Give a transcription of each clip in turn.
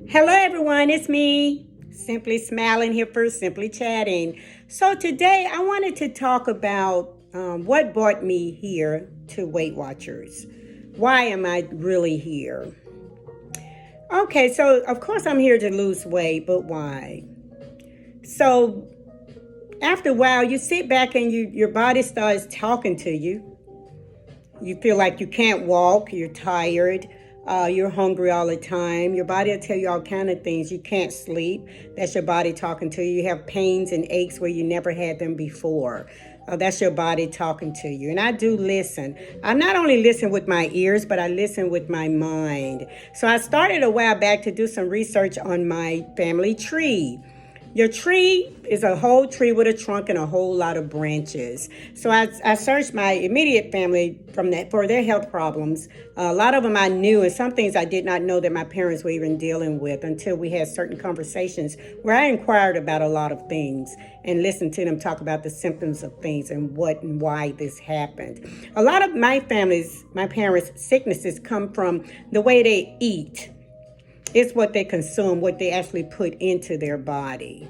Hello, everyone. It's me, Simply Smiling here for Simply Chatting. So, today I wanted to talk about what brought me here to Weight Watchers. Why am I really here? Okay, so of course I'm here to lose weight, but why? So, after a while, you sit back and your body starts talking to you. You feel like you can't walk, you're tired, you're hungry all the time. Your body will tell you all kind of things. You can't sleep. That's your body talking to you. You have pains and aches where you never had them before. That's your body talking to you. And I do listen. I not only listen with my ears, but I listen with my mind. So I started a while back to do some research on my family tree. Your tree is a whole tree with a trunk and a whole lot of branches. So I searched my immediate family from that for their health problems. A lot of them I knew, and some things I did not know that my parents were even dealing with until we had certain conversations where I inquired about a lot of things and listened to them talk about the symptoms of things and what and why this happened. A lot of my parents' sicknesses come from the way they eat. It's what they consume, what they actually put into their body,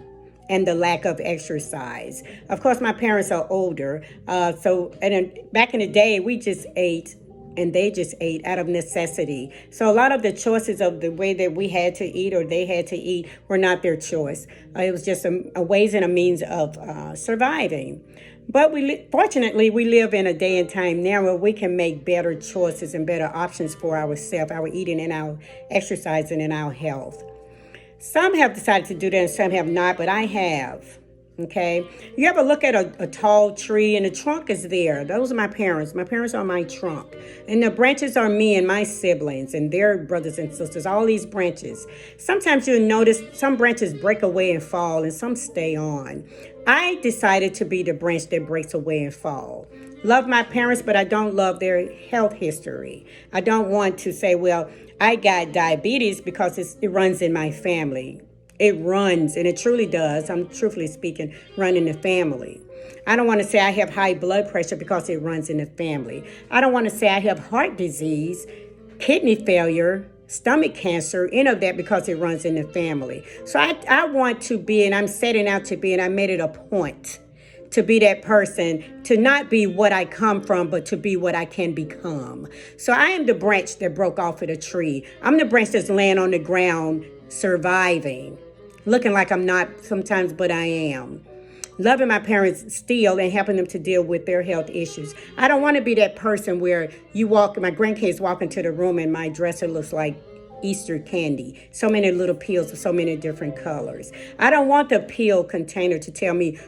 and the lack of exercise. Of course, my parents are older, back in the day, we just ate and they just ate out of necessity. So a lot of the choices of the way that we had to eat or they had to eat were not their choice. It was just a ways and a means of surviving. But fortunately, we live in a day and time now where we can make better choices and better options for ourselves, our eating and our exercising and our health. Some have decided to do that and some have not, but I have. Okay. You ever look at a tall tree and the trunk is there? Those are my parents. My parents are my trunk. And the branches are me and my siblings and their brothers and sisters, all these branches. Sometimes you'll notice some branches break away and fall and some stay on. I decided to be the branch that breaks away and fall. Love my parents, but I don't love their health history. I don't want to say, well, I got diabetes because it runs in my family. It runs, and it truly does. I'm truthfully speaking, run in the family. I don't want to say I have high blood pressure because it runs in the family. I don't want to say I have heart disease, kidney failure, stomach cancer, any of that because it runs in the family. So I want to be, and I'm setting out to be, and I made it a point to be that person, to not be what I come from, but to be what I can become. So I am the branch that broke off of the tree. I'm the branch that's laying on the ground, surviving, looking like I'm not sometimes, but I am. Loving my parents still and helping them to deal with their health issues. I don't want to be that person where my grandkids walk into the room and my dresser looks like Easter candy. So many little pills of so many different colors. I don't want the pill container to tell me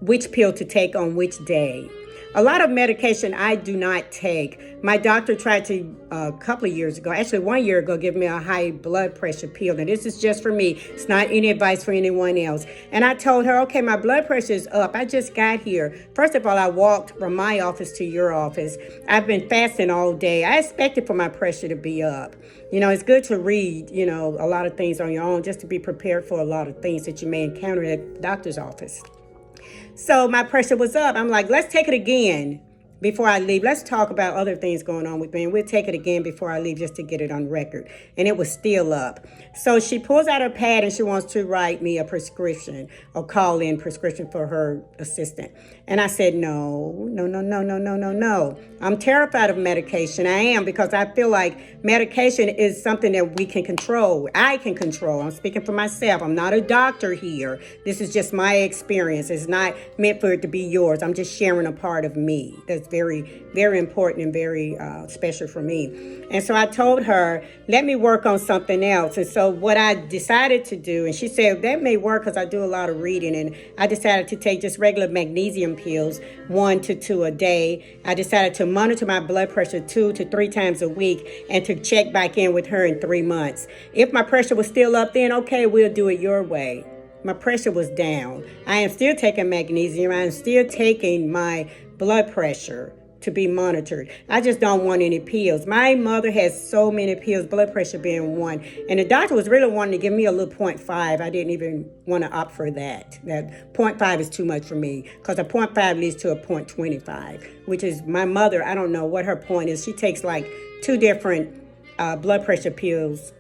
which pill to take on which day. A lot of medication I do not take. My doctor tried to, a couple of years ago, actually 1 year ago, give me a high blood pressure pill. Now, this is just for me. It's not any advice for anyone else. And I told her, okay, my blood pressure is up. I just got here. First of all, I walked from my office to your office. I've been fasting all day. I expected for my pressure to be up. It's good to read, a lot of things on your own just to be prepared for a lot of things that you may encounter at the doctor's office. So my pressure was up. I'm like, let's take it again before I leave. Let's talk about other things going on with me. And we'll take it again before I leave just to get it on record. And it was still up. So she pulls out her pad and she wants to write me a prescription or call in prescription for her assistant. And I said, no. I'm terrified of medication. I am, because I feel like medication is something that we can control. I can control. I'm speaking for myself. I'm not a doctor here. This is just my experience. It's not meant for it to be yours. I'm just sharing a part of me that's very, very important and very special for me. And so I told her, let me work on something else. And so what I decided to do, and she said, that may work because I do a lot of reading. And I decided to take just regular magnesium pills, 1 to 2 a day. I decided to monitor my blood pressure 2 to 3 times a week and to check back in with her in 3 months. If my pressure was still up, then okay, we'll do it your way. My pressure was down. I am still taking magnesium. I am still taking my blood pressure to be monitored. I just don't want any pills. My mother has so many pills, blood pressure being one. And the doctor was really wanting to give me a little 0.5. I didn't even want to opt for that. That 0.5 is too much for me because a 0.5 leads to a 0.25, which is my mother. I don't know what her point is. She takes like 2 different blood pressure pills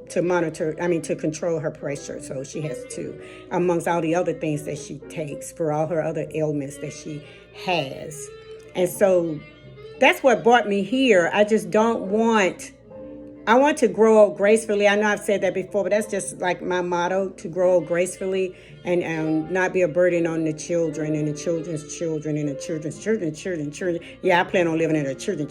to monitor, to control her pressure. So she has to, amongst all the other things that she takes for all her other ailments that she has. And so that's what brought me here. I want to grow old gracefully. I know I've said that before, but that's just like my motto, to grow old gracefully and not be a burden on the children and the children's children and the children's children. Yeah, I plan on living in the children.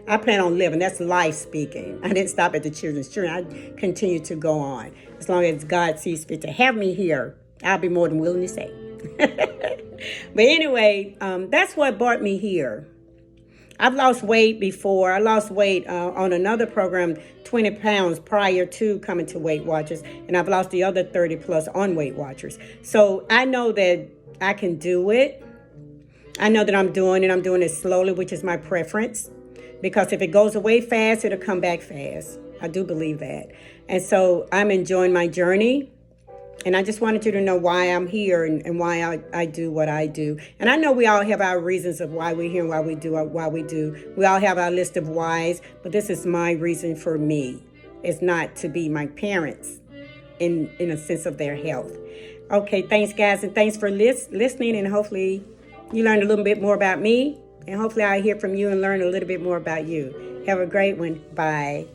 I plan on living. That's life speaking. I didn't stop at the children's children. I continue to go on. As long as God sees fit to have me here, I'll be more than willing to say. But anyway, that's what brought me here. I've lost weight before. I lost weight on another program, 20 pounds prior to coming to Weight Watchers. And I've lost the other 30 plus on Weight Watchers. So I know that I can do it. I know that I'm doing it slowly, which is my preference. Because if it goes away fast, it'll come back fast. I do believe that. And so I'm enjoying my journey. And I just wanted you to know why I'm here and why I do what I do. And I know we all have our reasons of why we're here and why we do what we do. We all have our list of whys, but this is my reason for me. It's not to be my parents in a sense of their health. Okay, thanks, guys, and thanks for listening. And hopefully you learned a little bit more about me. And hopefully I'll hear from you and learn a little bit more about you. Have a great one. Bye.